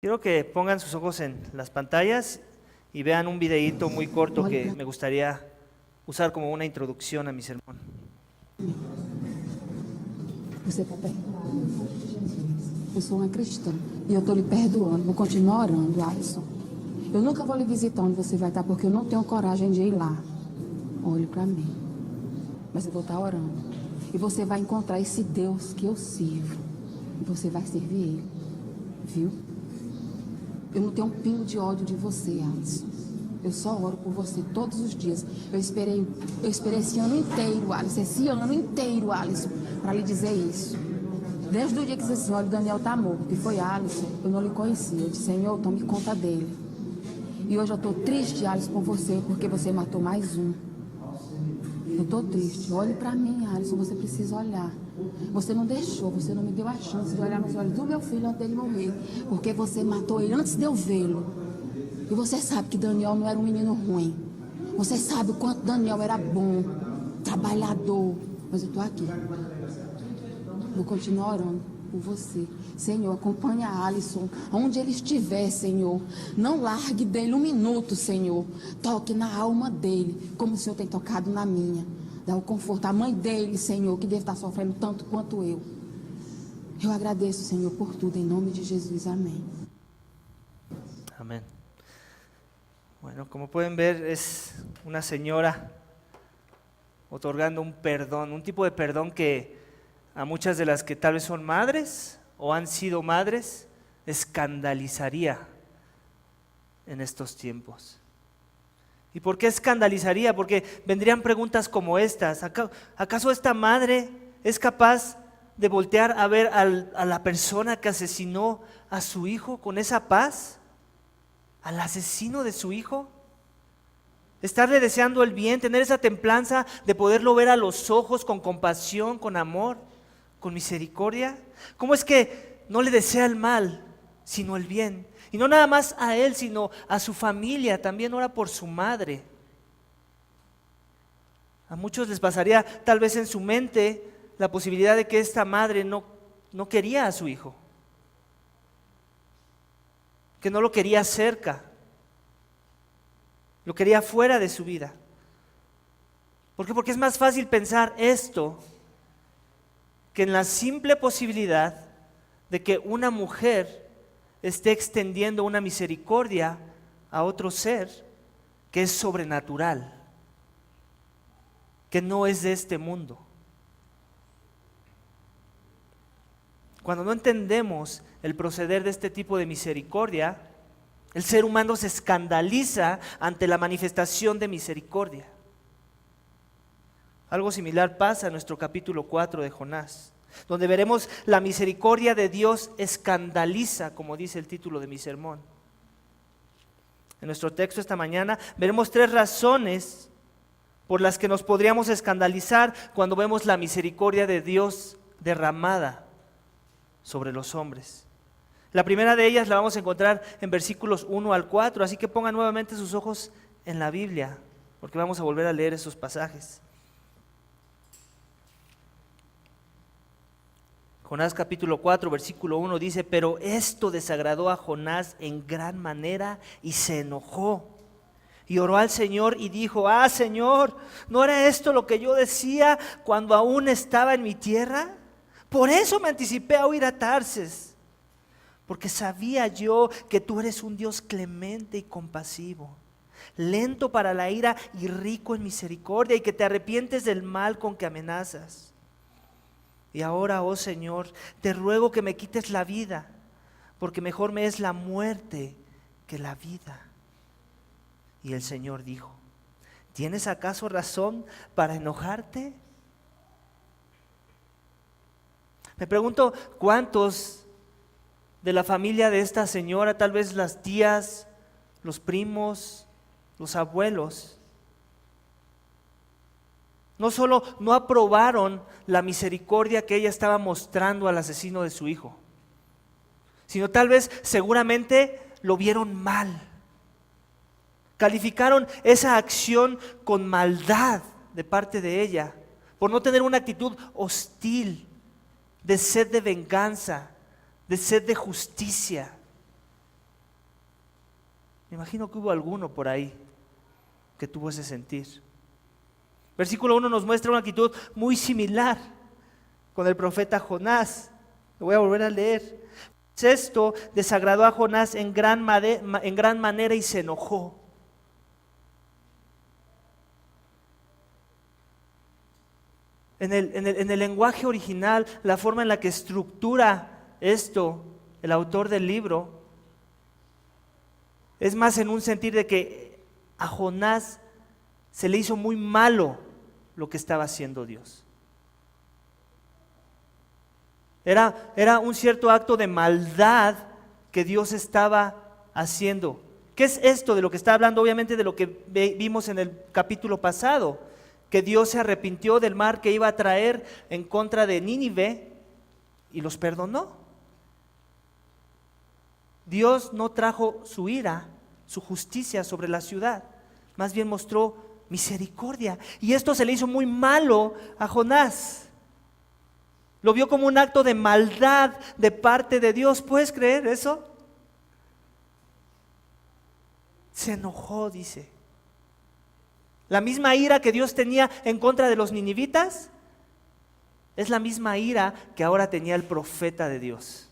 Quiero que pongan sus ojos en las pantallas y vean un videíto muy corto que me gustaría usar como una introducción a mi sermón. Você está perdoado. Eu sou uma cristã e eu estou lhe perdoando. Vou continuar orando, Alisson. Eu nunca vou lhe visitar onde você vai estar porque eu não tenho coragem de ir lá. Olhe para mim. Mas eu vou estar orando. E você vai encontrar esse Deus que eu sirvo. E você vai servir Ele. Viu? Eu não tenho um pingo de ódio de você, Alisson. Eu só oro por você todos os dias. Eu esperei esse ano inteiro, Alisson. Esse ano inteiro, Alisson, para lhe dizer isso. Desde o dia que você disse, olha, o Daniel tá morto, que foi Alisson, eu não lhe conhecia. Eu disse, Senhor, tome conta dele. E hoje eu estou triste, Alisson, com você, porque você matou mais um. Eu estou triste. Olhe para mim, Alisson, você precisa olhar. Você não deixou, você não me deu a chance de olhar nos olhos do meu filho antes dele morrer. Porque você matou ele antes de eu vê-lo. E você sabe que Daniel não era um menino ruim. Você sabe o quanto Daniel era bom, trabalhador. Mas eu estou aqui. Vou continuar orando por você. Senhor, acompanha a Alisson, onde ele estiver, Senhor. Não largue dele um minuto, Senhor. Toque na alma dele, como o Senhor tem tocado na minha. Dá o conforto à mãe dele, Senhor, que deve estar sofrendo tanto quanto eu. Eu agradeço, Senhor, por tudo, em nome de Jesus. Amém. Amén. Bueno, como pueden ver, es una señora otorgando un perdón, un tipo de perdón que a muchas de las que tal vez son madres o han sido madres, escandalizaría en estos tiempos. ¿Y por qué escandalizaría? Porque vendrían preguntas como estas. ¿Acaso esta madre es capaz de voltear a ver a la persona que asesinó a su hijo con esa paz? ¿Al asesino de su hijo? Estarle deseando el bien, tener esa templanza de poderlo ver a los ojos con compasión, con amor, con misericordia. ¿Cómo es que no le desea el mal, sino el bien? Y no nada más a él, sino a su familia. También ora por su madre. A muchos les pasaría tal vez en su mente la posibilidad de que esta madre no quería a su hijo, que no lo quería cerca, lo quería fuera de su vida. ¿Por qué? Porque es más fácil pensar esto que en la simple posibilidad de que una mujer esté extendiendo una misericordia a otro ser que es sobrenatural, que no es de este mundo. Cuando no entendemos el proceder de este tipo de misericordia, el ser humano se escandaliza ante la manifestación de misericordia. Algo similar pasa en nuestro capítulo 4 de Jonás, donde veremos la misericordia de Dios escandaliza, como dice el título de mi sermón. En nuestro texto esta mañana veremos 3 razones por las que nos podríamos escandalizar cuando vemos la misericordia de Dios derramada sobre los hombres. La primera de ellas la vamos a encontrar en versículos 1 al 4, así que pongan nuevamente sus ojos en la Biblia, porque vamos a volver a leer esos pasajes. Jonás capítulo 4, versículo 1 dice, pero esto desagradó a Jonás en gran manera y se enojó. Y oró al Señor y dijo, Señor, ¿no era esto lo que yo decía cuando aún estaba en mi tierra? Por eso me anticipé a huir a Tarsis, porque sabía yo que tú eres un Dios clemente y compasivo, lento para la ira y rico en misericordia, y que te arrepientes del mal con que amenazas. Y ahora, oh Señor, te ruego que me quites la vida, porque mejor me es la muerte que la vida. Y el Señor dijo, ¿tienes acaso razón para enojarte? Me pregunto cuántos de la familia de esta señora, tal vez las tías, los primos, los abuelos, no solo no aprobaron la misericordia que ella estaba mostrando al asesino de su hijo, sino tal vez seguramente lo vieron mal. Calificaron esa acción con maldad de parte de ella, por no tener una actitud hostil, de sed de venganza, de sed de justicia. Me imagino que hubo alguno por ahí que tuvo ese sentir. Versículo 1 nos muestra una actitud muy similar con el profeta Jonás. Lo voy a volver a leer. Esto desagradó a Jonás en gran manera y se enojó. En el lenguaje original, la forma en la que estructura esto el autor del libro, es más en un sentir de que a Jonás se le hizo muy malo lo que estaba haciendo Dios. Era un cierto acto de maldad que Dios estaba haciendo. ¿Qué es esto de lo que está hablando? Obviamente de lo que vimos en el capítulo pasado, que Dios se arrepintió del mal que iba a traer en contra de Nínive y los perdonó. Dios no trajo su ira, su justicia sobre la ciudad, más bien mostró misericordia. Y esto se le hizo muy malo a Jonás. Lo vio como un acto de maldad de parte de Dios. ¿Puedes creer eso? Se enojó, dice. La misma ira que Dios tenía en contra de los ninivitas es la misma ira que ahora tenía el profeta de Dios.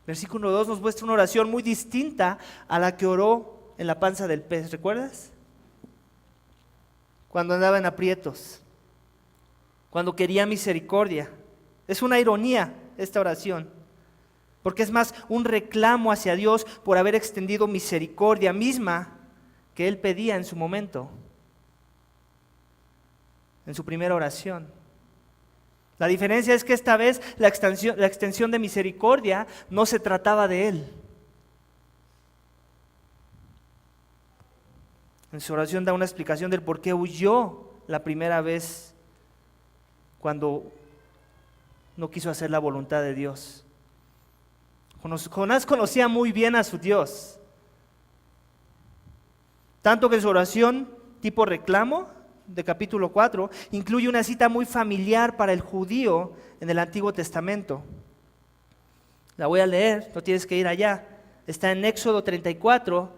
Versículo 2 nos muestra una oración muy distinta a la que oró en la panza del pez. ¿Recuerdas? Cuando andaba en aprietos, cuando quería misericordia. Es una ironía esta oración, porque es más un reclamo hacia Dios por haber extendido misericordia misma que él pedía en su momento, en su primera oración. La diferencia es que esta vez la extensión de misericordia no se trataba de él. En su oración da una explicación del por qué huyó la primera vez cuando no quiso hacer la voluntad de Dios. Jonás conocía muy bien a su Dios, tanto que su oración tipo reclamo de capítulo 4 incluye una cita muy familiar para el judío en el Antiguo Testamento. La voy a leer, no tienes que ir allá. Está en Éxodo 34,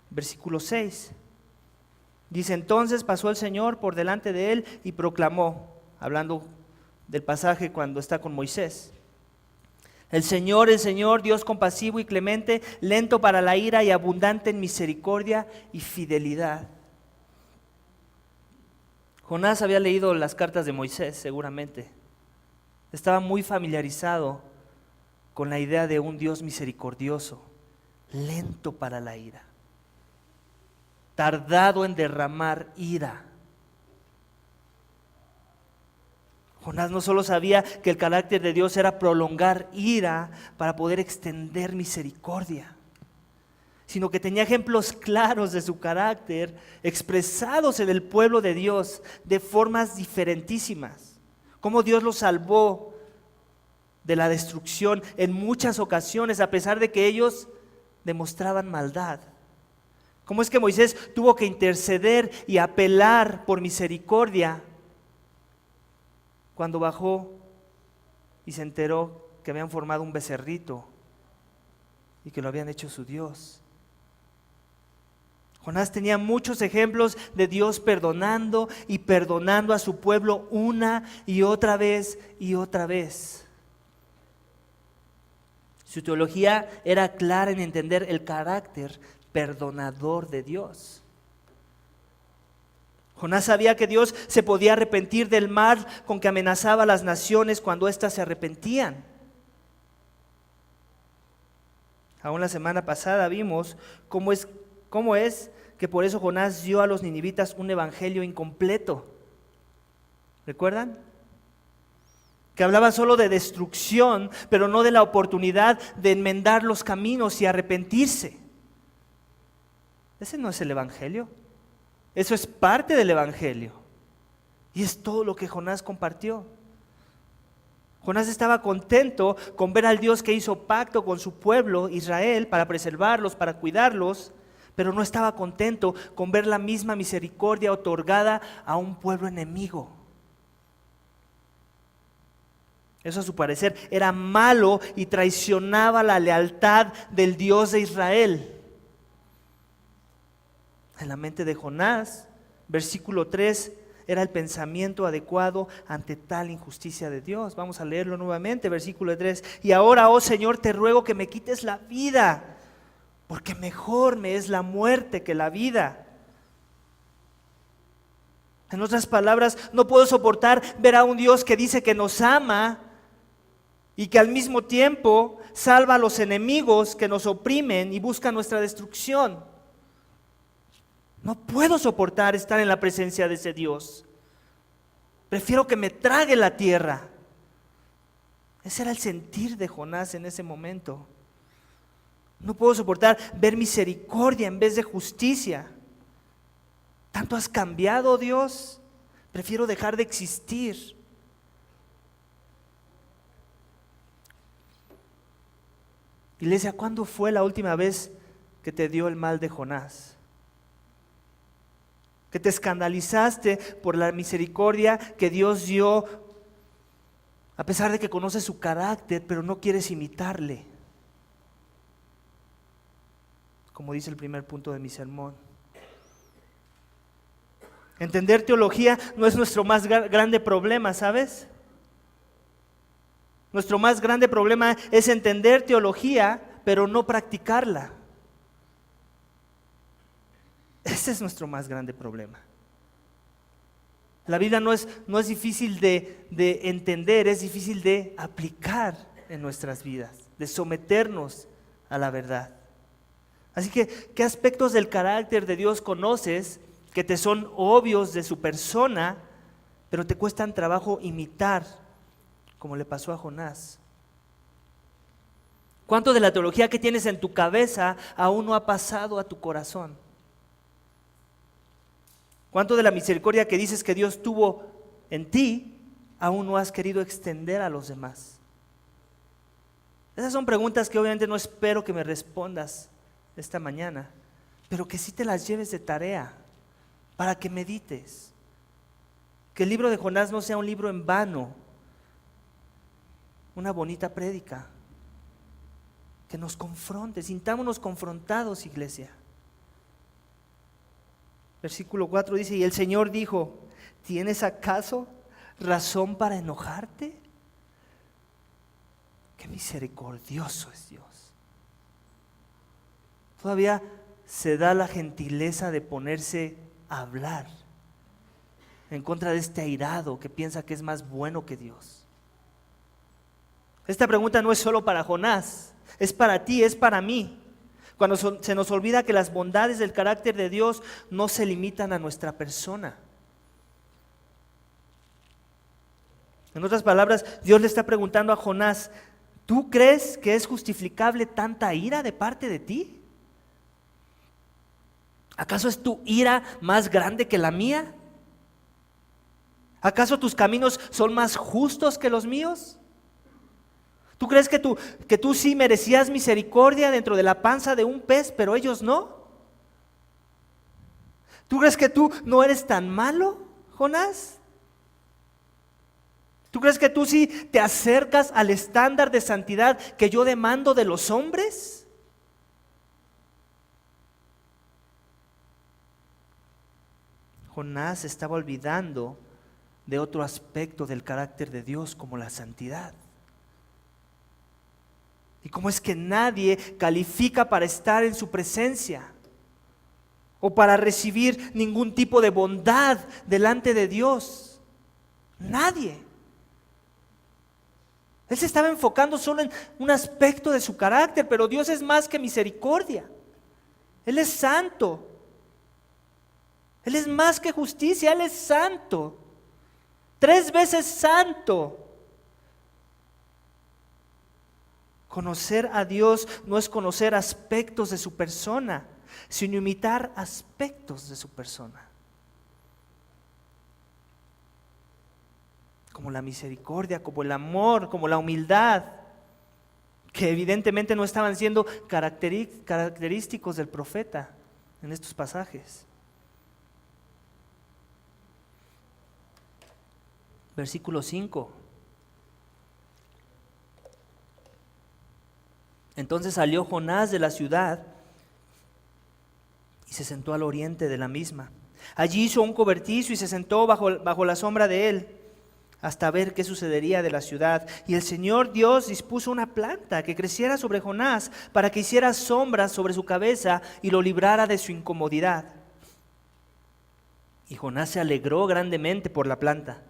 versículo 6. Dice: entonces pasó el Señor por delante de él y proclamó, hablando del pasaje cuando está con Moisés: el Señor, Dios compasivo y clemente, lento para la ira y abundante en misericordia y fidelidad. Jonás había leído las cartas de Moisés, seguramente. Estaba muy familiarizado con la idea de un Dios misericordioso, lento para la ira, tardado en derramar ira. Jonás no solo sabía que el carácter de Dios era prolongar ira para poder extender misericordia, sino que tenía ejemplos claros de su carácter expresados en el pueblo de Dios de formas diferentísimas. Cómo Dios los salvó de la destrucción en muchas ocasiones a pesar de que ellos demostraban maldad. Cómo es que Moisés tuvo que interceder y apelar por misericordia cuando bajó y se enteró que habían formado un becerrito y que lo habían hecho su Dios. Jonás tenía muchos ejemplos de Dios perdonando y perdonando a su pueblo una y otra vez y otra vez. Su teología era clara en entender el carácter perdonador de Dios. Jonás sabía que Dios se podía arrepentir del mal con que amenazaba a las naciones cuando éstas se arrepentían. Aún la semana pasada vimos cómo es que por eso Jonás dio a los ninivitas un evangelio incompleto. ¿Recuerdan? Que hablaba solo de destrucción, pero no de la oportunidad de enmendar los caminos y arrepentirse. Ese no es el evangelio. Eso es parte del evangelio. Y es todo lo que Jonás compartió. Jonás estaba contento con ver al Dios que hizo pacto con su pueblo Israel para preservarlos, para cuidarlos, pero no estaba contento con ver la misma misericordia otorgada a un pueblo enemigo. Eso a su parecer era malo y traicionaba la lealtad del Dios de Israel. En la mente de Jonás, versículo 3, era el pensamiento adecuado ante tal injusticia de Dios. Vamos a leerlo nuevamente, versículo 3. Y ahora, oh Señor, te ruego que me quites la vida, porque mejor me es la muerte que la vida. En otras palabras, no puedo soportar ver a un Dios que dice que nos ama y que al mismo tiempo salva a los enemigos que nos oprimen y buscan nuestra destrucción. No puedo soportar estar en la presencia de ese Dios. Prefiero que me trague la tierra. Ese era el sentir de Jonás en ese momento. No puedo soportar ver misericordia en vez de justicia. ¿Tanto has cambiado, Dios? Prefiero dejar de existir. Iglesia, ¿cuándo fue la última vez que te dio el mal de Jonás? Que te escandalizaste por la misericordia que Dios dio, a pesar de que conoces su carácter, pero no quieres imitarle. Como dice el primer punto de mi sermón. Entender teología no es nuestro más grande problema, ¿sabes? Nuestro más grande problema es entender teología, pero no practicarla. Ese es nuestro más grande problema. La Biblia no es difícil de entender, es difícil de aplicar en nuestras vidas, de someternos a la verdad. Así que, ¿qué aspectos del carácter de Dios conoces que te son obvios de su persona, pero te cuestan trabajo imitar, como le pasó a Jonás? ¿Cuánto de la teología que tienes en tu cabeza aún no ha pasado a tu corazón? ¿Cuánto de la misericordia que dices que Dios tuvo en ti aún no has querido extender a los demás? Esas son preguntas que obviamente no espero que me respondas esta mañana, pero que sí te las lleves de tarea para que medites. Que el libro de Jonás no sea un libro en vano, una bonita prédica. Que nos confronte, sintámonos confrontados, iglesia. Versículo 4 dice, y el Señor dijo, ¿tienes acaso razón para enojarte? Qué misericordioso es Dios. Todavía se da la gentileza de ponerse a hablar en contra de este airado que piensa que es más bueno que Dios. Esta pregunta no es solo para Jonás, es para ti, es para mí. Cuando se nos olvida que las bondades del carácter de Dios no se limitan a nuestra persona. En otras palabras, Dios le está preguntando a Jonás, ¿tú crees que es justificable tanta ira de parte de ti? ¿Acaso es tu ira más grande que la mía? ¿Acaso tus caminos son más justos que los míos? ¿Tú crees que tú sí merecías misericordia dentro de la panza de un pez, pero ellos no? ¿Tú crees que tú no eres tan malo, Jonás? ¿Tú crees que tú sí te acercas al estándar de santidad que yo demando de los hombres? Jonás estaba olvidando de otro aspecto del carácter de Dios, como la santidad. Y cómo es que nadie califica para estar en su presencia o para recibir ningún tipo de bondad delante de Dios. Nadie. Él se estaba enfocando solo en un aspecto de su carácter, pero Dios es más que misericordia. Él es santo. Él es más que justicia, Él es santo. 3 veces santo. Conocer a Dios no es conocer aspectos de su persona, sino imitar aspectos de su persona. Como la misericordia, como el amor, como la humildad, que evidentemente no estaban siendo característicos del profeta en estos pasajes. Versículo 5. Entonces salió Jonás de la ciudad y se sentó al oriente de la misma. Allí hizo un cobertizo y se sentó bajo la sombra de él, hasta ver qué sucedería de la ciudad. Y el Señor Dios dispuso una planta que creciera sobre Jonás para que hiciera sombras sobre su cabeza y lo librara de su incomodidad. Y Jonás se alegró grandemente por la planta.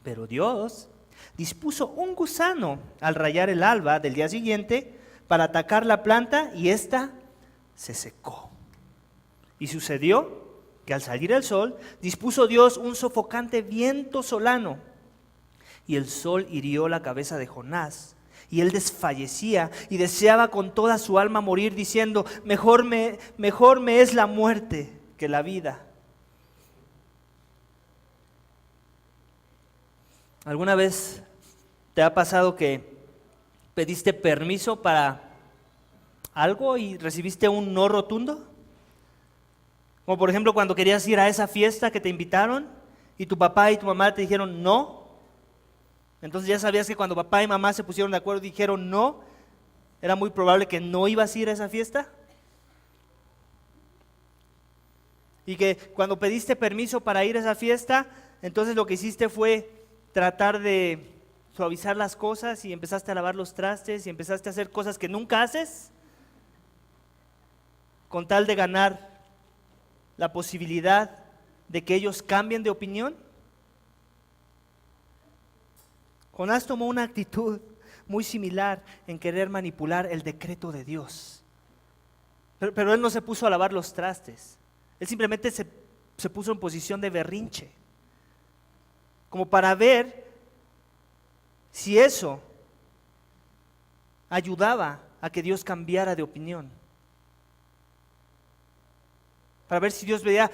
Pero Dios dispuso un gusano al rayar el alba del día siguiente para atacar la planta, y ésta se secó. Y sucedió que al salir el sol, dispuso Dios un sofocante viento solano, y el sol hirió la cabeza de Jonás, y él desfallecía y deseaba con toda su alma morir, diciendo: mejor me es la muerte que la vida. ¿Alguna vez te ha pasado que pediste permiso para algo y recibiste un no rotundo? Como por ejemplo cuando querías ir a esa fiesta que te invitaron y tu papá y tu mamá te dijeron no. Entonces ya sabías que cuando papá y mamá se pusieron de acuerdo y dijeron no, era muy probable que no ibas a ir a esa fiesta. Y que cuando pediste permiso para ir a esa fiesta, entonces lo que hiciste fue tratar de suavizar las cosas y empezaste a lavar los trastes y empezaste a hacer cosas que nunca haces con tal de ganar la posibilidad de que ellos cambien de opinión. Jonás tomó una actitud muy similar en querer manipular el decreto de Dios. Pero él no se puso a lavar los trastes. Él simplemente se puso en posición de berrinche, como para ver si eso ayudaba a que Dios cambiara de opinión. Para ver si Dios veía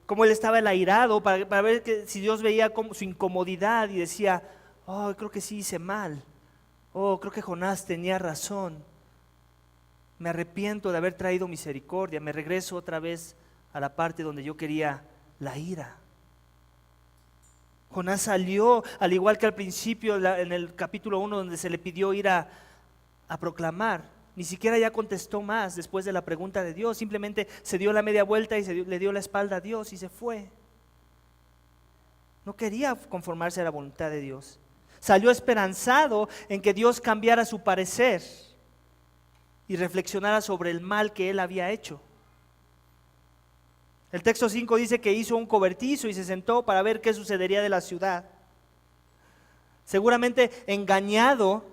cómo él estaba el airado, para ver si Dios veía su incomodidad y decía: oh, creo que sí hice mal, oh, creo que Jonás tenía razón, me arrepiento de haber traído misericordia, me regreso otra vez a la parte donde yo quería la ira. Jonás salió, al igual que al principio en el capítulo 1, donde se le pidió ir a proclamar. Ni siquiera ya contestó más después de la pregunta de Dios, simplemente se dio la media vuelta y le dio la espalda a Dios y se fue. No quería conformarse a la voluntad de Dios. Salió esperanzado en que Dios cambiara su parecer y reflexionara sobre el mal que él había hecho. El texto 5 dice que hizo un cobertizo y se sentó para ver qué sucedería de la ciudad. Seguramente engañado,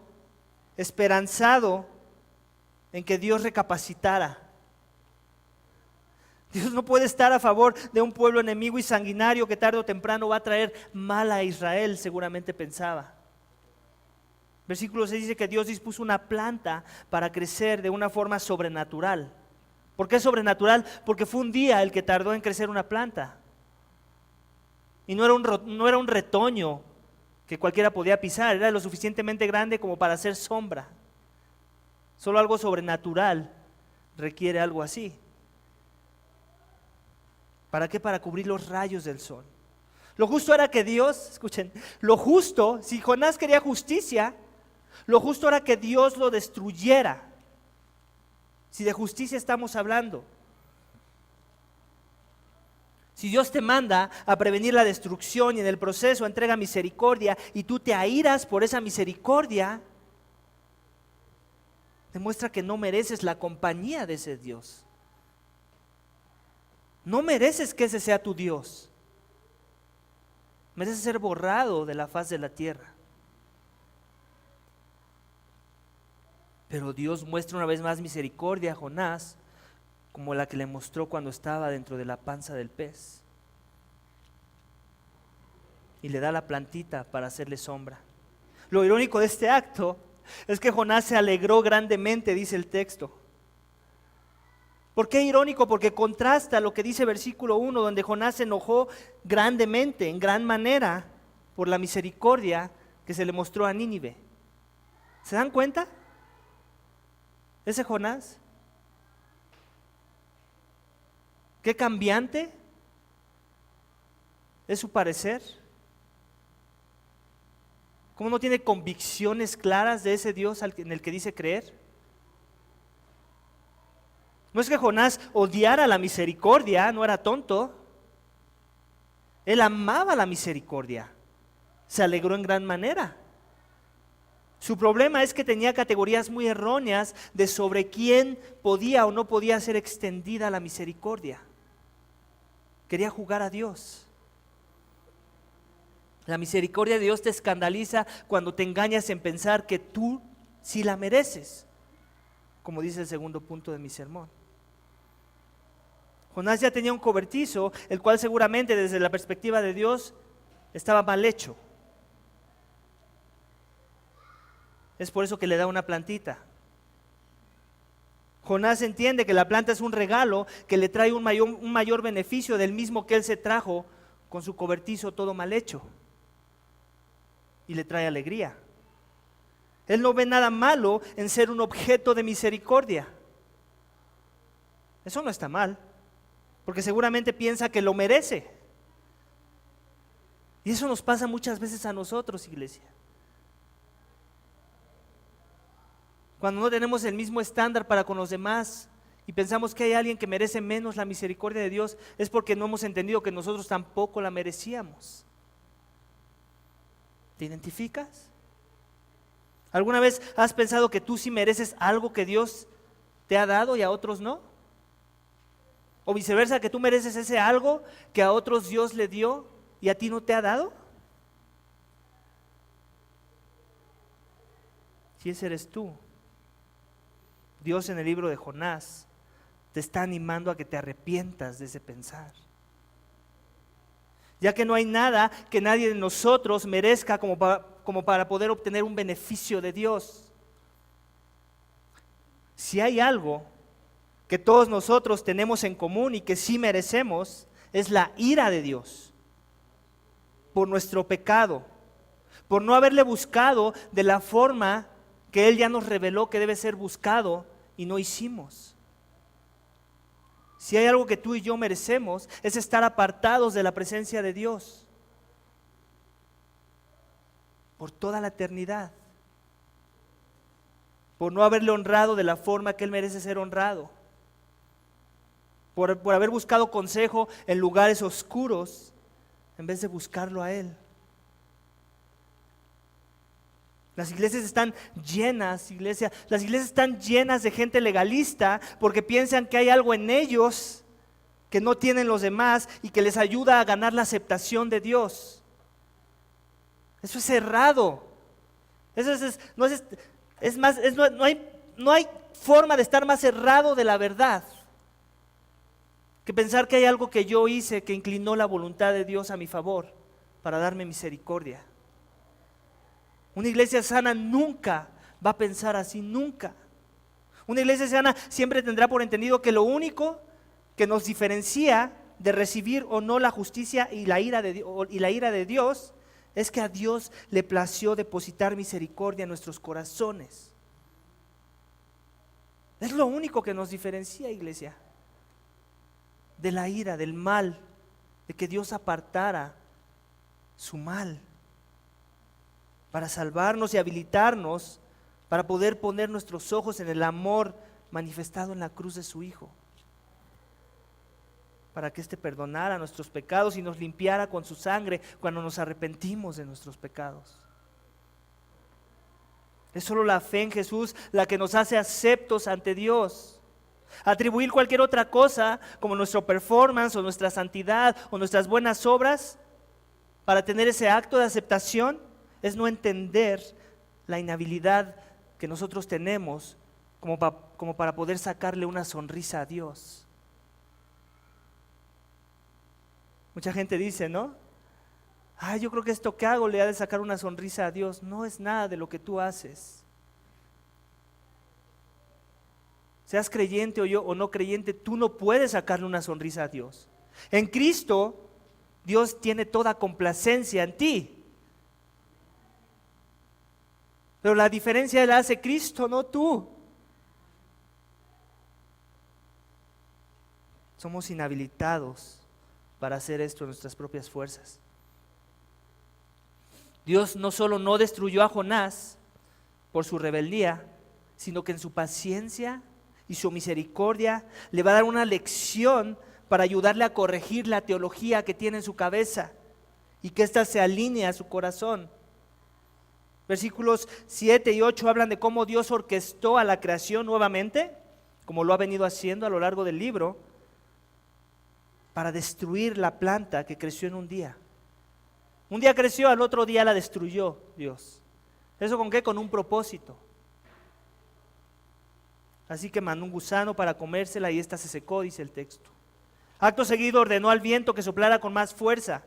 esperanzado en que Dios recapacitara. Dios no puede estar a favor de un pueblo enemigo y sanguinario que tarde o temprano va a traer mal a Israel, seguramente pensaba. Versículo 6 dice que Dios dispuso una planta para crecer de una forma sobrenatural. ¿Por qué sobrenatural? Porque fue un día el que tardó en crecer una planta. Y no era un retoño que cualquiera podía pisar, era lo suficientemente grande como para hacer sombra. Solo algo sobrenatural requiere algo así. ¿Para qué? Para cubrir los rayos del sol. Lo justo era que Dios, escuchen, lo justo, si Jonás quería justicia, lo justo era que Dios lo destruyera. Si de justicia estamos hablando. Si Dios te manda a prevenir la destrucción y en el proceso entrega misericordia y tú te airas por esa misericordia, demuestra que no mereces la compañía de ese Dios. No mereces que ese sea tu Dios. Mereces ser borrado de la faz de la tierra. Pero Dios muestra una vez más misericordia a Jonás, como la que le mostró cuando estaba dentro de la panza del pez. Y le da la plantita para hacerle sombra. Lo irónico de este acto es que Jonás se alegró grandemente, dice el texto. ¿Por qué irónico? Porque contrasta lo que dice versículo 1, donde Jonás se enojó grandemente, en gran manera, por la misericordia que se le mostró a Nínive. ¿Se dan cuenta? Ese Jonás, qué cambiante es su parecer. ¿Cómo no tiene convicciones claras de ese Dios en el que dice creer? No es que Jonás odiara la misericordia, no era tonto. Él amaba la misericordia, se alegró en gran manera. Su problema es que tenía categorías muy erróneas de sobre quién podía o no podía ser extendida la misericordia. Quería jugar a Dios. La misericordia de Dios te escandaliza cuando te engañas en pensar que tú sí la mereces, como dice el segundo punto de mi sermón. Jonás ya tenía un cobertizo, el cual seguramente desde la perspectiva de Dios estaba mal hecho. Es por eso que le da una plantita. Jonás entiende que la planta es un regalo que le trae un mayor beneficio del mismo que él se trajo con su cobertizo todo mal hecho. Y le trae alegría. Él no ve nada malo en ser un objeto de misericordia. Eso no está mal, porque seguramente piensa que lo merece. Y eso nos pasa muchas veces a nosotros, iglesia. Cuando no tenemos el mismo estándar para con los demás y pensamos que hay alguien que merece menos la misericordia de Dios, es porque no hemos entendido que nosotros tampoco la merecíamos. ¿Te identificas? ¿Alguna vez has pensado que tú sí mereces algo que Dios te ha dado y a otros no? O viceversa, que tú mereces ese algo que a otros Dios le dio y a ti no te ha dado. Si ese eres tú, Dios en el libro de Jonás te está animando a que te arrepientas de ese pensar. Ya que no hay nada que nadie de nosotros merezca como para poder obtener un beneficio de Dios. Si hay algo que todos nosotros tenemos en común y que sí merecemos, es la ira de Dios por nuestro pecado, por no haberle buscado de la forma que Él ya nos reveló que debe ser buscado y no hicimos. Si hay algo que tú y yo merecemos, es estar apartados de la presencia de Dios por toda la eternidad, por no haberle honrado de la forma que Él merece ser honrado, por haber buscado consejo en lugares oscuros en vez de buscarlo a Él. Las iglesias están llenas, las iglesias están llenas de gente legalista porque piensan que hay algo en ellos que no tienen los demás y que les ayuda a ganar la aceptación de Dios. Eso es errado. No hay forma de estar más errado de la verdad que pensar que hay algo que yo hice que inclinó la voluntad de Dios a mi favor para darme misericordia. Una iglesia sana nunca va a pensar así, nunca. Una iglesia sana siempre tendrá por entendido que lo único que nos diferencia de recibir o no la justicia y la ira de Dios es que a Dios le plació depositar misericordia en nuestros corazones. Es lo único que nos diferencia, iglesia, de la ira, del mal, de que Dios apartara su mal para salvarnos y habilitarnos para poder poner nuestros ojos en el amor manifestado en la cruz de su Hijo, para que éste perdonara nuestros pecados y nos limpiara con su sangre cuando nos arrepentimos de nuestros pecados. Es solo la fe en Jesús la que nos hace aceptos ante Dios. Atribuir cualquier otra cosa como nuestro performance o nuestra santidad o nuestras buenas obras para tener ese acto de aceptación es no entender la inhabilidad que nosotros tenemos como para poder sacarle una sonrisa a Dios. Mucha gente dice, ¿no? Yo creo que esto que hago le ha de sacar una sonrisa a Dios. No es nada de lo que tú haces. Seas creyente o no creyente, tú no puedes sacarle una sonrisa a Dios. En Cristo, Dios tiene toda complacencia en ti. Pero la diferencia la hace Cristo, no tú. Somos inhabilitados para hacer esto en nuestras propias fuerzas. Dios no solo no destruyó a Jonás por su rebeldía, sino que en su paciencia y su misericordia le va a dar una lección para ayudarle a corregir la teología que tiene en su cabeza y que ésta se alinee a su corazón. Versículos 7 y 8 hablan de cómo Dios orquestó a la creación nuevamente, como lo ha venido haciendo a lo largo del libro, para destruir la planta que creció en un día. Un día creció, al otro día la destruyó Dios. ¿Eso con qué? Con un propósito. Así que mandó un gusano para comérsela y ésta se secó, dice el texto. Acto seguido ordenó al viento que soplara con más fuerza,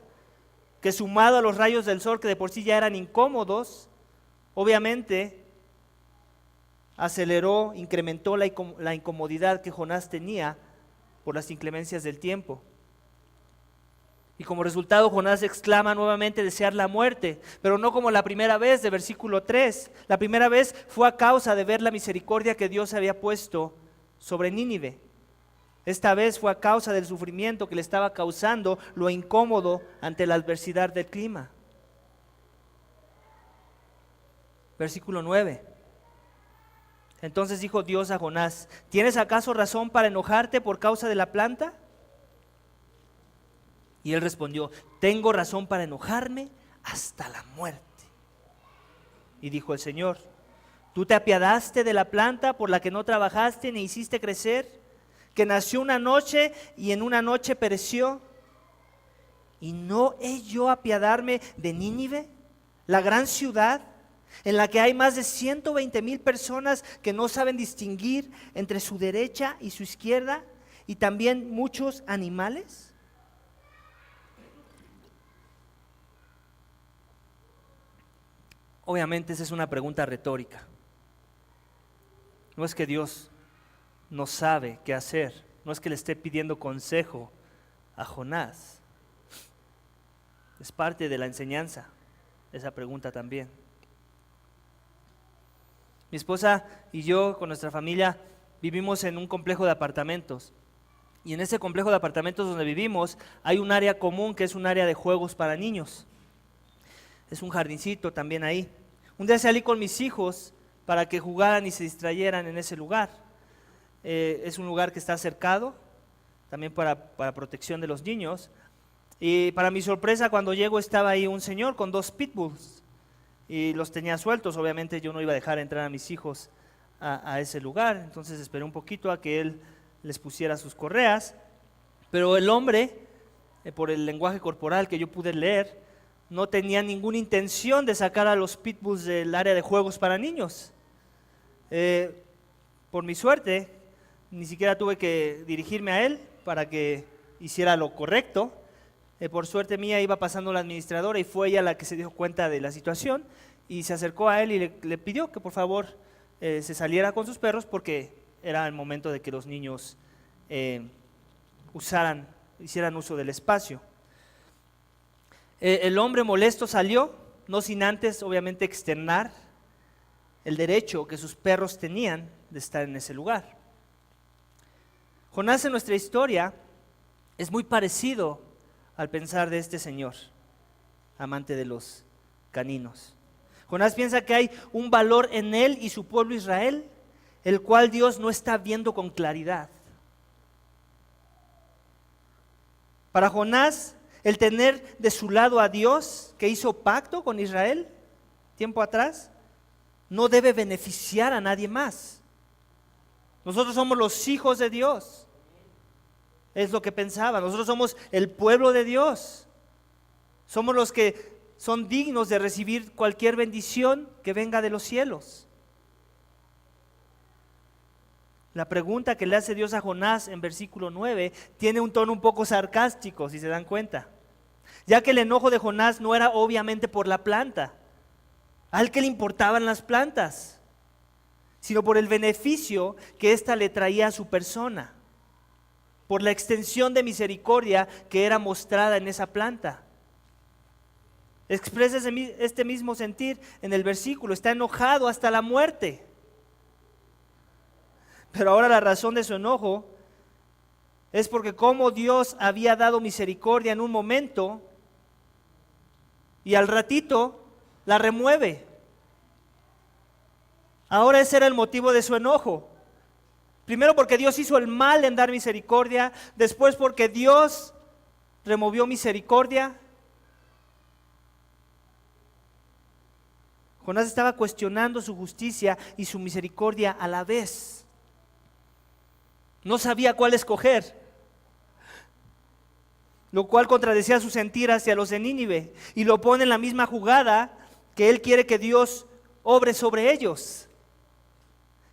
que sumado a los rayos del sol, que de por sí ya eran incómodos, obviamente aceleró, incrementó la incomodidad que Jonás tenía por las inclemencias del tiempo. Y como resultado Jonás exclama nuevamente desear la muerte, pero no como la primera vez de versículo 3. La primera vez fue a causa de ver la misericordia que Dios había puesto sobre Nínive. Esta vez fue a causa del sufrimiento que le estaba causando lo incómodo ante la adversidad del clima. Versículo 9. Entonces dijo Dios a Jonás: ¿tienes acaso razón para enojarte por causa de la planta? Y él respondió: tengo razón para enojarme hasta la muerte. Y dijo el Señor: ¿tú te apiadaste de la planta por la que no trabajaste ni hiciste crecer, que nació una noche y en una noche pereció? ¿Y no he yo apiadarme de Nínive, la gran ciudad, en la que hay más de 120,000 personas que no saben distinguir entre su derecha y su izquierda, y también muchos animales? Obviamente esa es una pregunta retórica. No es que Dios no sabe qué hacer, no es que le esté pidiendo consejo a Jonás. Es parte de la enseñanza esa pregunta también. Mi esposa y yo con nuestra familia vivimos en un complejo de apartamentos. Y en ese complejo de apartamentos donde vivimos hay un área común que es un área de juegos para niños. Es un jardincito también ahí. Un día salí con mis hijos para que jugaran y se distrayeran en ese lugar. Es un lugar que está cercado, también para protección de los niños. Y para mi sorpresa, cuando llego estaba ahí un señor con 2 pitbulls y los tenía sueltos. Obviamente yo no iba a dejar entrar a mis hijos a ese lugar, entonces esperé un poquito a que él les pusiera sus correas. Pero el hombre, por el lenguaje corporal que yo pude leer, no tenía ninguna intención de sacar a los pitbulls del área de juegos para niños. Por mi suerte, ni siquiera tuve que dirigirme a él para que hiciera lo correcto. Por suerte mía iba pasando la administradora y fue ella la que se dio cuenta de la situación y se acercó a él y le pidió que por favor se saliera con sus perros porque era el momento de que los niños hicieran uso del espacio. El hombre molesto salió, no sin antes obviamente externar el derecho que sus perros tenían de estar en ese lugar. Jonás en nuestra historia es muy parecido al pensar de este señor, amante de los caninos. Jonás piensa que hay un valor en él y su pueblo Israel, el cual Dios no está viendo con claridad. Para Jonás, el tener de su lado a Dios, que hizo pacto con Israel tiempo atrás, no debe beneficiar a nadie más. Nosotros somos los hijos de Dios. Es lo que pensaba. Nosotros somos el pueblo de Dios. Somos los que son dignos de recibir cualquier bendición que venga de los cielos. La pregunta que le hace Dios a Jonás en versículo 9 tiene un tono un poco sarcástico, si se dan cuenta, ya que el enojo de Jonás no era obviamente por la planta, a él que le importaban las plantas, sino por el beneficio que ésta le traía a su persona, por la extensión de misericordia que era mostrada en esa planta. Expresa este mismo sentir en el versículo, está enojado hasta la muerte. Pero ahora la razón de su enojo es porque como Dios había dado misericordia en un momento y al ratito la remueve. Ahora ese era el motivo de su enojo. Primero porque Dios hizo el mal en dar misericordia, después porque Dios removió misericordia. Jonás estaba cuestionando su justicia y su misericordia a la vez. No sabía cuál escoger, lo cual contradecía su sentir hacia los de Nínive y lo pone en la misma jugada que él quiere que Dios obre sobre ellos.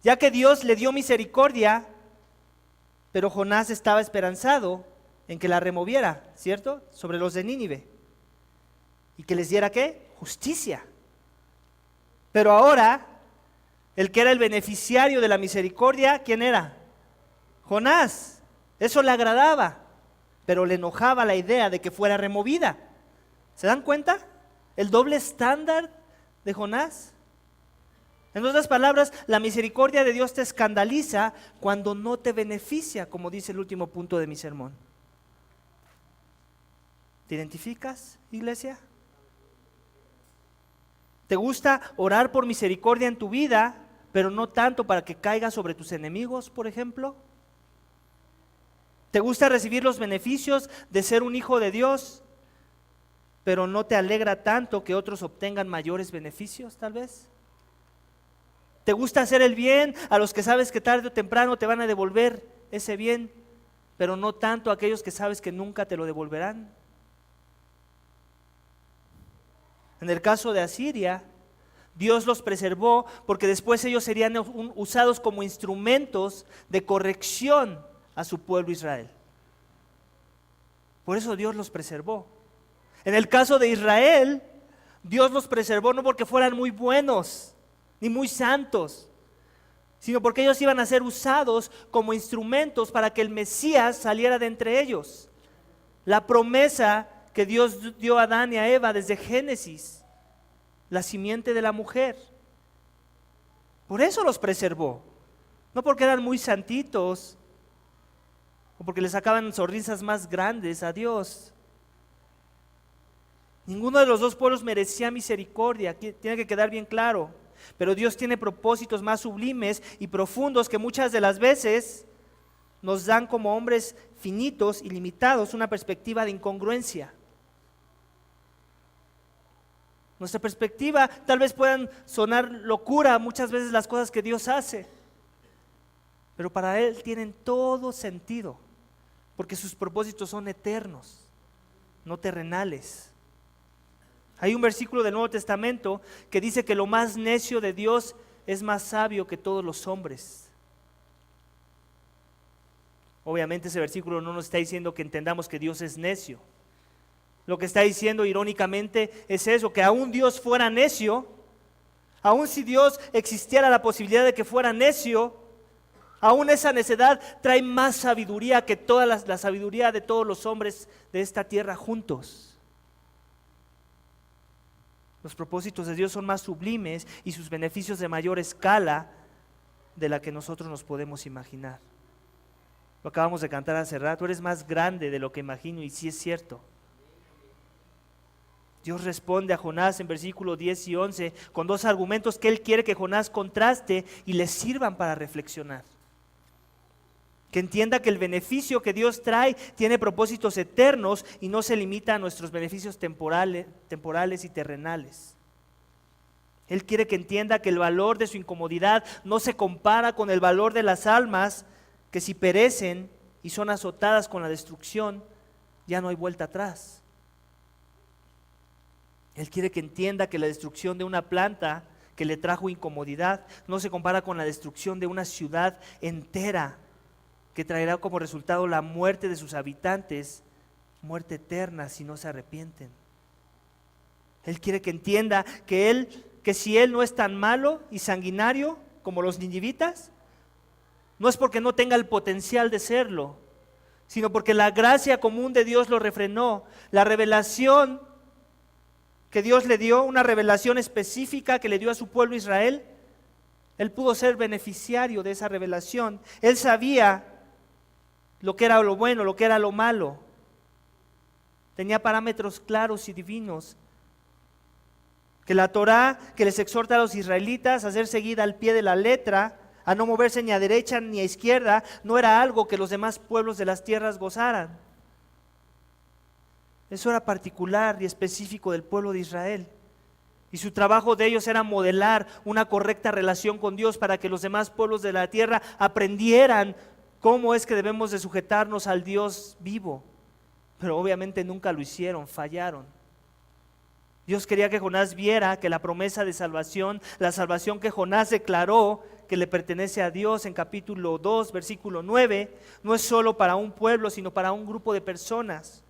Ya que Dios le dio misericordia, pero Jonás estaba esperanzado en que la removiera, ¿cierto? Sobre los de Nínive. ¿Y que les diera qué? Justicia. Pero ahora, el que era el beneficiario de la misericordia, ¿quién era? Jonás. Eso le agradaba, pero le enojaba la idea de que fuera removida. ¿Se dan cuenta? El doble estándar de Jonás. En otras palabras, la misericordia de Dios te escandaliza cuando no te beneficia, como dice el último punto de mi sermón. ¿Te identificas, iglesia? ¿Te gusta orar por misericordia en tu vida, pero no tanto para que caiga sobre tus enemigos, por ejemplo? ¿Te gusta recibir los beneficios de ser un hijo de Dios, pero no te alegra tanto que otros obtengan mayores beneficios, tal vez? ¿Te gusta hacer el bien a los que sabes que tarde o temprano te van a devolver ese bien, pero no tanto a aquellos que sabes que nunca te lo devolverán? En el caso de Asiria, Dios los preservó porque después ellos serían usados como instrumentos de corrección a su pueblo Israel. Por eso Dios los preservó. En el caso de Israel, Dios los preservó no porque fueran muy buenos ni muy santos, sino porque ellos iban a ser usados como instrumentos para que el Mesías saliera de entre ellos. La promesa que Dios dio a Adán y a Eva desde Génesis, la simiente de la mujer. Por eso los preservó, no porque eran muy santitos o porque le sacaban sonrisas más grandes a Dios. Ninguno de los dos pueblos merecía misericordia, tiene que quedar bien claro. Pero Dios tiene propósitos más sublimes y profundos que muchas de las veces nos dan como hombres finitos y limitados una perspectiva de incongruencia. Nuestra perspectiva tal vez puedan sonar locura muchas veces las cosas que Dios hace, pero para Él tienen todo sentido, porque sus propósitos son eternos, no terrenales. Hay un versículo del Nuevo Testamento que dice que lo más necio de Dios es más sabio que todos los hombres. Obviamente ese versículo no nos está diciendo que entendamos que Dios es necio. Lo que está diciendo irónicamente es eso, que aún Dios fuera necio, aún si Dios existiera la posibilidad de que fuera necio, aún esa necedad trae más sabiduría que toda la sabiduría de todos los hombres de esta tierra juntos. Los propósitos de Dios son más sublimes y sus beneficios de mayor escala de la que nosotros nos podemos imaginar. Lo acabamos de cantar hace rato, eres más grande de lo que imagino, y sí es cierto. Dios responde a Jonás en versículos 10 y 11 con dos argumentos que Él quiere que Jonás contraste y le sirvan para reflexionar. Que entienda que el beneficio que Dios trae tiene propósitos eternos y no se limita a nuestros beneficios temporales y terrenales. Él quiere que entienda que el valor de su incomodidad no se compara con el valor de las almas que si perecen y son azotadas con la destrucción, ya no hay vuelta atrás. Él quiere que entienda que la destrucción de una planta que le trajo incomodidad no se compara con la destrucción de una ciudad entera que traerá como resultado la muerte de sus habitantes, muerte eterna si no se arrepienten. Él quiere que entienda que si Él no es tan malo y sanguinario como los ninivitas, no es porque no tenga el potencial de serlo, sino porque la gracia común de Dios lo refrenó. La revelación que Dios le dio, una revelación específica que le dio a su pueblo Israel, Él pudo ser beneficiario de esa revelación. Él sabía lo que era lo bueno, lo que era lo malo. Tenía parámetros claros y divinos Que la Torá, que les exhorta a los israelitas a ser seguida al pie de la letra, a no moverse ni a derecha ni a izquierda, no era algo que los demás pueblos de las tierras gozaran. Eso era particular y específico del pueblo de Israel. Y su trabajo de ellos era modelar una correcta relación con Dios para que los demás pueblos de la tierra aprendieran cómo es que debemos de sujetarnos al Dios vivo. Pero obviamente nunca lo hicieron, fallaron. Dios quería que Jonás viera que la promesa de salvación, la salvación que Jonás declaró que le pertenece a Dios en capítulo 2, versículo 9, no es solo para un pueblo, sino para un grupo de personas.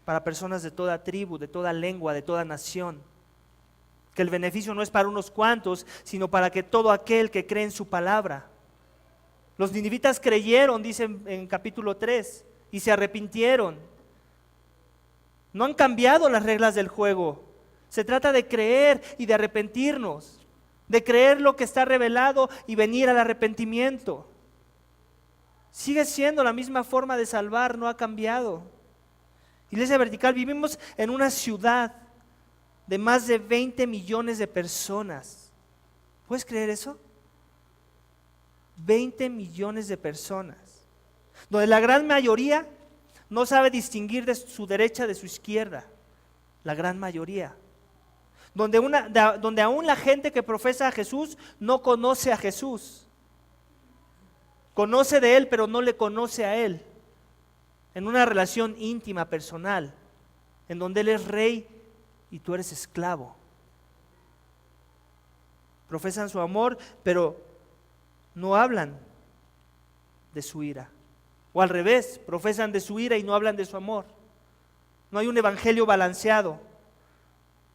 Para personas de toda tribu, de toda lengua, de toda nación. Que el beneficio no es para unos cuantos, sino para que todo aquel que cree en su palabra. Los ninivitas creyeron, dice en capítulo 3, y se arrepintieron. No han cambiado las reglas del juego. Se trata de creer y de arrepentirnos, de creer lo que está revelado y venir al arrepentimiento. Sigue siendo la misma forma de salvar, no ha cambiado. Iglesia Vertical, vivimos en una ciudad de más de 20 millones de personas. ¿Puedes creer eso? 20 millones de personas, donde la gran mayoría no sabe distinguir de su derecha de su izquierda, la gran mayoría. Donde aún la gente que profesa a Jesús no conoce a Jesús. Conoce de Él, pero no le conoce a Él. En una relación íntima, personal, en donde Él es rey y tú eres esclavo. Profesan su amor, pero no hablan de su ira. O al revés, profesan de su ira y no hablan de su amor. No hay un evangelio balanceado.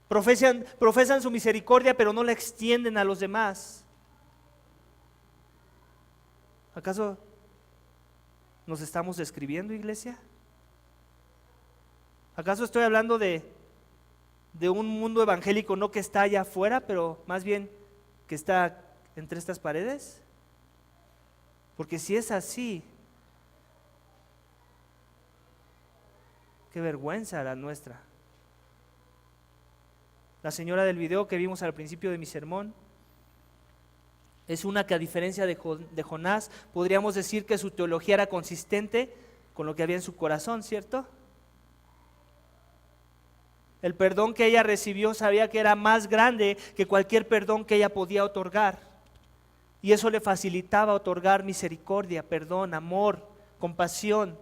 Profesan su misericordia, pero no la extienden a los demás. ¿Acaso nos estamos describiendo, iglesia? ¿Acaso estoy hablando de un mundo evangélico no que está allá afuera, pero más bien que está entre estas paredes? Porque si es así, qué vergüenza la nuestra. La señora del video que vimos al principio de mi sermón es una que, a diferencia de Jonás, podríamos decir que su teología era consistente con lo que había en su corazón, ¿cierto? El perdón que ella recibió sabía que era más grande que cualquier perdón que ella podía otorgar. Y eso le facilitaba otorgar misericordia, perdón, amor, compasión.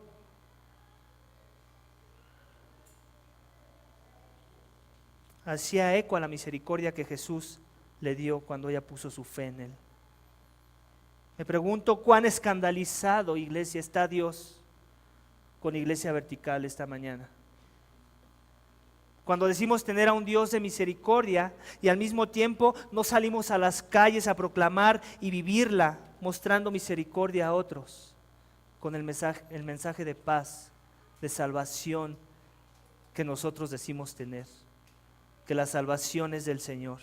Hacía eco a la misericordia que Jesús le dio cuando ella puso su fe en Él. Me pregunto cuán escandalizado, iglesia, está Dios con Iglesia Vertical esta mañana. Cuando decimos tener a un Dios de misericordia y al mismo tiempo no salimos a las calles a proclamar y vivirla, mostrando misericordia a otros con el mensaje de paz, de salvación que nosotros decimos tener, que la salvación es del Señor.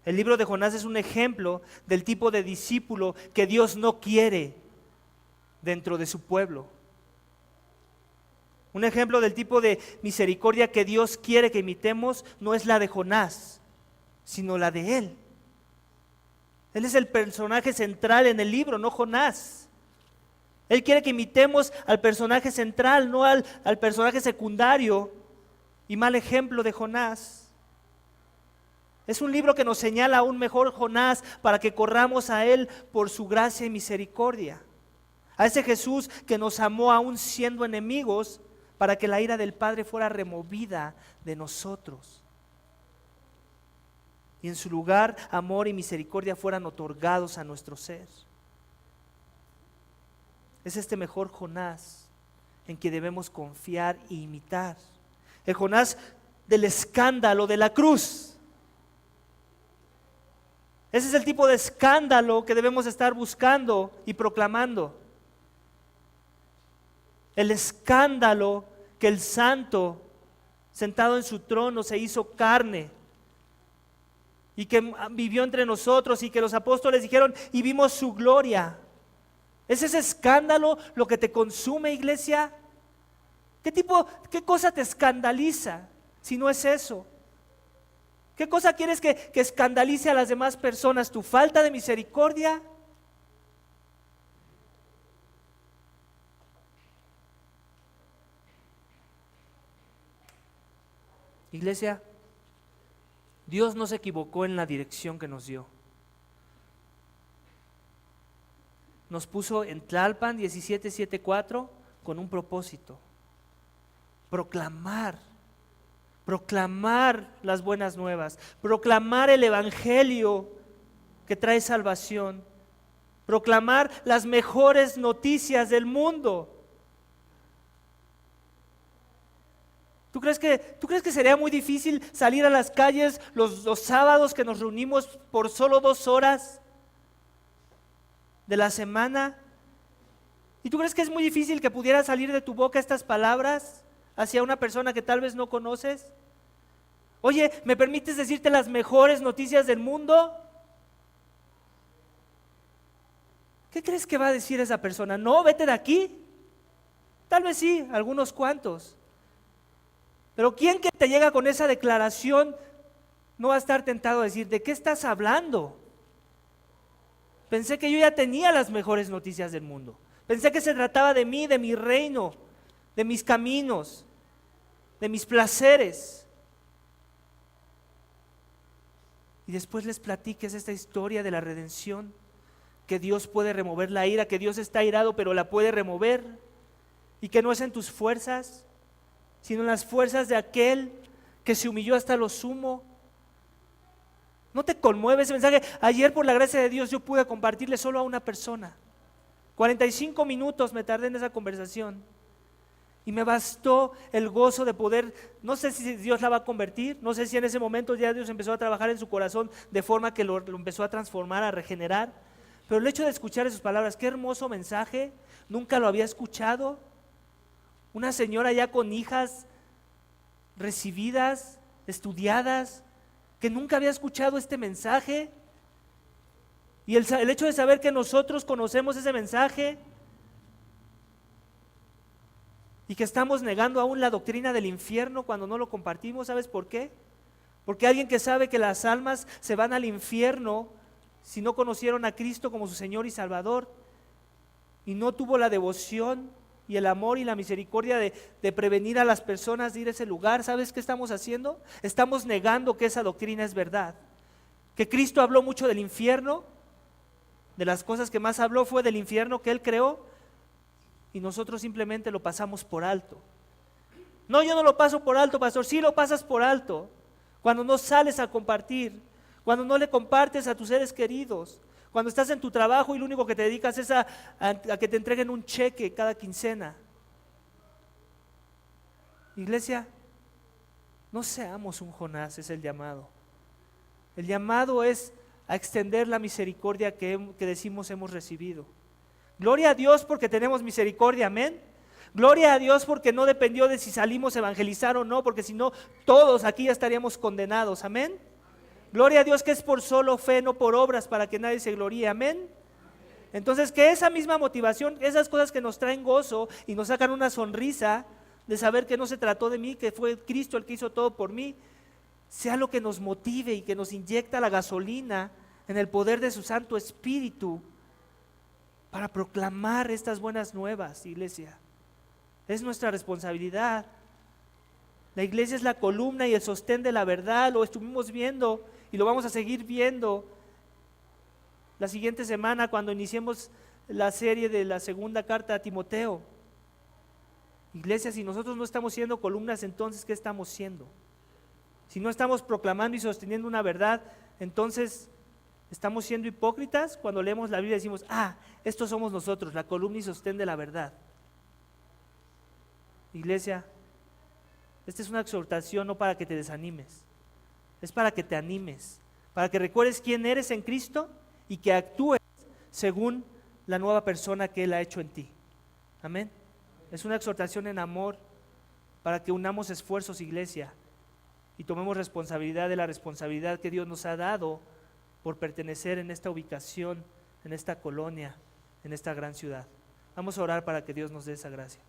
El libro de Jonás es un ejemplo del tipo de discípulo que Dios no quiere dentro de su pueblo. Un ejemplo del tipo de misericordia que Dios quiere que imitemos no es la de Jonás, sino la de Él. Él es el personaje central en el libro, no Jonás. Él quiere que imitemos al personaje central, no al personaje secundario y mal ejemplo de Jonás. Es un libro que nos señala a un mejor Jonás para que corramos a Él por su gracia y misericordia. A ese Jesús que nos amó aún siendo enemigos para que la ira del Padre fuera removida de nosotros. Y en su lugar, amor y misericordia fueran otorgados a nuestro ser. Es este mejor Jonás en que debemos confiar e imitar. El Jonás del escándalo de la cruz. Ese es el tipo de escándalo que debemos estar buscando y proclamando. El escándalo que el santo, sentado en su trono, se hizo carne y que vivió entre nosotros y que los apóstoles dijeron y vimos su gloria. ¿Es ese escándalo lo que te consume, iglesia? ¿Qué cosa te escandaliza? si no es eso? ¿Qué cosa quieres que escandalice a las demás personas? ¿Tu falta de misericordia? Iglesia, Dios no se equivocó en la dirección que nos dio. Nos puso en Tlalpan 1774 con un propósito: proclamar las buenas nuevas, proclamar el evangelio que trae salvación, proclamar las mejores noticias del mundo. ¿Tú crees que sería muy difícil salir a las calles los sábados que nos reunimos por solo 2 horas de la semana? ¿Y tú crees que es muy difícil que pudiera salir de tu boca estas palabras hacia una persona que tal vez no conoces? Oye, ¿me permites decirte las mejores noticias del mundo? ¿Qué crees que va a decir esa persona? No, vete de aquí. Tal vez sí, algunos cuantos. Pero ¿quién que te llega con esa declaración no va a estar tentado a decir, ¿de qué estás hablando? Pensé que yo ya tenía las mejores noticias del mundo. Pensé que se trataba de mí, de mi reino, de mis caminos, de mis placeres. Y después les platiques esta historia de la redención, que Dios puede remover la ira, que Dios está airado pero la puede remover, y que no es en tus fuerzas, sino en las fuerzas de aquel que se humilló hasta lo sumo. ¿No te conmueve ese mensaje? Ayer, por la gracia de Dios, yo pude compartirle solo a una persona. 45 minutos me tardé en esa conversación. Y me bastó el gozo de poder, no sé si Dios la va a convertir, no sé si en ese momento ya Dios empezó a trabajar en su corazón de forma que lo empezó a transformar, a regenerar. Pero el hecho de escuchar esas palabras, qué hermoso mensaje, nunca lo había escuchado. Una señora ya con hijas recibidas, estudiadas, que nunca había escuchado este mensaje. Y el hecho de saber que nosotros conocemos ese mensaje y que estamos negando aún la doctrina del infierno cuando no lo compartimos, ¿sabes por qué? Porque alguien que sabe que las almas se van al infierno si no conocieron a Cristo como su Señor y Salvador y no tuvo la devoción y el amor y la misericordia de prevenir a las personas de ir a ese lugar, ¿sabes qué estamos haciendo? Estamos negando que esa doctrina es verdad. Que Cristo habló mucho del infierno, de las cosas que más habló fue del infierno que Él creó, y nosotros simplemente lo pasamos por alto. No, yo no lo paso por alto, pastor. Sí lo pasas por alto cuando no sales a compartir, cuando no le compartes a tus seres queridos, cuando estás en tu trabajo y lo único que te dedicas es a que te entreguen un cheque cada quincena. Iglesia, no seamos un Jonás, es el llamado. El llamado es a extender la misericordia que decimos hemos recibido. Gloria a Dios porque tenemos misericordia, amén. Gloria a Dios porque no dependió de si salimos a evangelizar o no, porque si no, todos aquí ya estaríamos condenados, amén. Gloria a Dios que es por solo fe, no por obras, para que nadie se gloríe, amén. Entonces, que esa misma motivación, esas cosas que nos traen gozo y nos sacan una sonrisa de saber que no se trató de mí, que fue Cristo el que hizo todo por mí, sea lo que nos motive y que nos inyecta la gasolina en el poder de su Santo Espíritu para proclamar estas buenas nuevas, iglesia. Es nuestra responsabilidad. La iglesia es la columna y el sostén de la verdad, lo estuvimos viendo y lo vamos a seguir viendo la siguiente semana cuando iniciemos la serie de la segunda carta a Timoteo. Iglesia, si nosotros no estamos siendo columnas, entonces ¿qué estamos siendo? Si no estamos proclamando y sosteniendo una verdad, entonces estamos siendo hipócritas. Cuando leemos la Biblia decimos, estos somos nosotros, la columna y sostén de la verdad. Iglesia, esta es una exhortación no para que te desanimes, es para que te animes, para que recuerdes quién eres en Cristo y que actúes según la nueva persona que Él ha hecho en ti. Amén. Es una exhortación en amor para que unamos esfuerzos, iglesia, y tomemos responsabilidad de la responsabilidad que Dios nos ha dado por pertenecer en esta ubicación, en esta colonia, en esta gran ciudad. Vamos a orar para que Dios nos dé esa gracia.